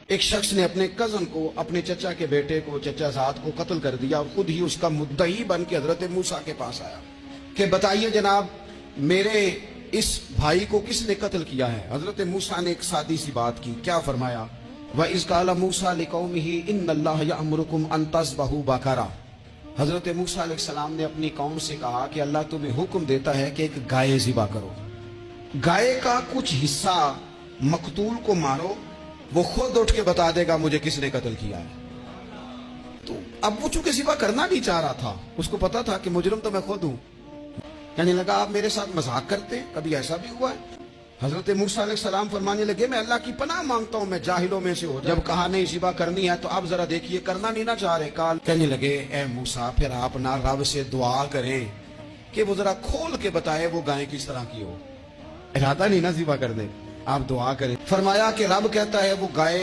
ایک شخص نے اپنے کزن کو، اپنے چچا کے بیٹے کو، چچا زاد کو قتل کر دیا اور خود ہی اس کا مدعی بن کے حضرت موسیٰ کے پاس آیا کہ بتائیے جناب میرے اس بھائی کو کس نے قتل کیا ہے؟ حضرت موسیٰ نے ایک سادی سی بات کی، کیا فرمایا؟ وَإِذْ قَالَ مُوسَىٰ لِقَوْمِهِ إِنَّ اللَّهَ يَأْمُرُكُمْ أَن تَذْبَحُوا بَقَرَةً۔ حضرت موسیٰ علیہ السلام نے اپنی قوم سے کہا کہ اللہ تمہیں حکم دیتا ہے کہ ایک گائے ذبح کرو، گائے کا کچھ حصہ مقتول کو مارو، وہ خود اٹھ کے بتا دے گا مجھے کس نے قتل کیا ہے۔ تو اب وہ چونکہ ذبح کرنا نہیں چاہ رہا تھا، اس کو پتا تھا کہ مجرم تو میں خود ہوں، کہنے لگا آپ میرے ساتھ مذاق کرتے ہیں، کبھی ایسا بھی ہوا ہے؟ حضرت موسیٰ علیہ السلام فرمانے لگے میں اللہ کی پناہ مانگتا ہوں میں جاہلوں میں سے ہو جب کہا نہیں ذبح کرنی ہے تو اب ذرا دیکھیے کرنا نہیں نہ چاہ رہے۔ کہنے لگے اے موسیٰ پھر آپ نہ رب سے دعا کریں کہ وہ ذرا کھول کے بتائے وہ گائے کس طرح کی ہو، ارادہ نہیں نہ ذبح کرنے، آپ دعا کریں۔ فرمایا کہ رب کہتا ہے وہ گائے